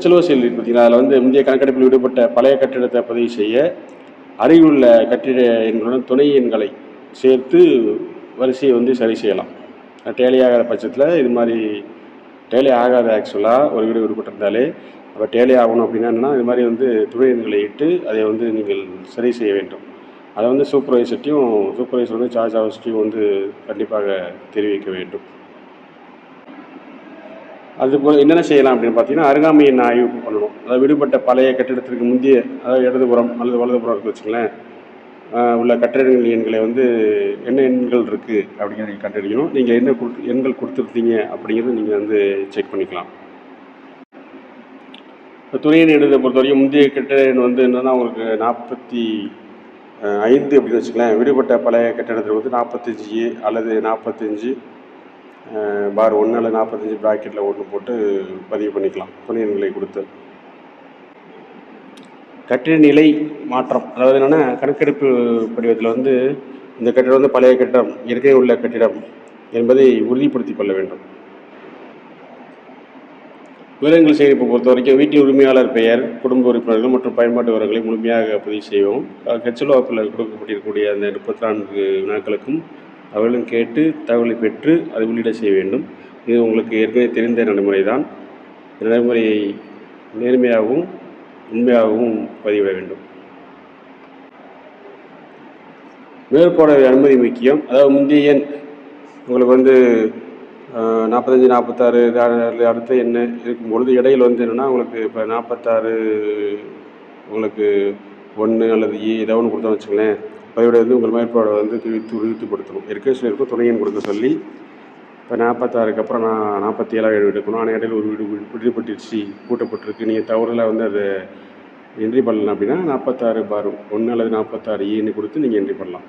செல்வசீல் பார்த்தீங்கன்னா, அதில் வந்து முந்தைய கணக்கெடுப்பில் விடுபட்ட பழைய கட்டிடத்தை பதிவு செய்ய அருகிலுள்ள கட்டிட எண்களுடன் துணை எண்களை சேர்த்து வரிசையை வந்து சரி செய்யலாம். டேலி ஆகாத பட்சத்தில் இது மாதிரி டேலி ஆகாத ஆக்சுவலாக ஒரு வீடு விடுபட்டிருந்தாலே அப்போ டேலி ஆகணும் அப்படின்னா என்னென்னா இது மாதிரி வந்து துணை எண்களை இட்டு அதை வந்து நீங்கள் சரி செய்ய வேண்டும். அதை வந்து சூப்பர்வைசர் வந்து சார்ஜ் ஹவுஸ்டையும் வந்து கண்டிப்பாக தெரிவிக்க வேண்டும். அதுபோல் என்னென்ன செய்யலாம் அப்படின்னு பார்த்தீங்கன்னா, அருகாமை எண் ஆய்வு பண்ணணும். அதாவது விடுபட்ட பழைய கட்டிடத்திற்கு முந்தைய, அதாவது இடதுபுறம் அல்லது வலதுபுறம் இருக்குது வச்சுங்களேன், உள்ள கட்டிடங்கள் எண்களை வந்து என்ன எண்கள் இருக்குது அப்படிங்கிறத நீங்கள் கண்டறியணும். நீங்கள் என்ன எண்கள் கொடுத்துருந்தீங்க அப்படிங்கிறத நீங்கள் வந்து செக் பண்ணிக்கலாம். இப்போ துணை எண் எழுத பொறுத்த வரைக்கும் முந்தைய கட்டிட எண் வந்து என்னென்னா உங்களுக்கு 45 அப்படின்னு வச்சுக்கலாம். விடுபட்ட பழைய கட்டிடத்தில் வந்து 45 அல்லது 45 பார் 1 அல்லது 45 ப்ராக்கெட்டில் 1 போட்டு பதிவு பண்ணிக்கலாம் துணை எண்களை கொடுத்து. கட்டிட நிலை மாற்றம், அதாவது என்னென்னா கணக்கெடுப்பு படிவத்தில் வந்து இந்த கட்டிடம் வந்து பழைய கட்டிடம், ஏற்கனவே உள்ள கட்டிடம் என்பதை உறுதிப்படுத்தி கொள்ள வேண்டும். விவரங்கள் சேகரிப்பை பொறுத்த வரைக்கும் வீட்டின் உரிமையாளர் பெயர், குடும்ப உறுப்பினர்கள் மற்றும் பயன்பாட்டு விவரங்களை முழுமையாக பதிவு செய்வோம். ஹெச்எல்ஓவில் கொடுக்கப்பட்டிருக்கக்கூடிய அந்த 34 வினாக்களுக்கும் அவர்களும் கேட்டு தகவலை பெற்று அதை உள்ளிட செய்ய வேண்டும். இது உங்களுக்கு ஏற்கனவே தெரிந்த நடைமுறை தான். நடைமுறையை நேர்மையாகவும் உண்மையாகவும் பதிவிட வேண்டும். மேற்பார்வை அனுமதி முக்கியம். அதாவது முந்தைய எண் உங்களுக்கு வந்து 45 46 அடுத்த எண் இருக்கும்பொழுது இடையில் வந்து என்னென்னா உங்களுக்கு இப்போ 46 உங்களுக்கு 1 அல்லது ஏதோ ஒன்று கொடுத்தோம்னு வச்சுங்களேன், பதிவிட வந்து உங்கள் மேற்பார்வை வந்து உறுதிப்படுத்தணும். ஏற்கனவே சொல்லியிருக்கோம் துணை எண் கொடுக்க சொல்லி. இப்போ 46க்கு அப்புறம் நான் 47 எடுக்கணும், ஆனால் இடையில் ஒரு வீடு விடுபட்டுருச்சு, பூட்டப்பட்டிருக்கு, நீங்கள் தவறுதலாக வந்து அதை என்ட்ரி பண்ணலாம் அப்படின்னா 46 பார் 1 அல்லது 46 கொடுத்து நீங்கள் என்ட்ரி பண்ணலாம்.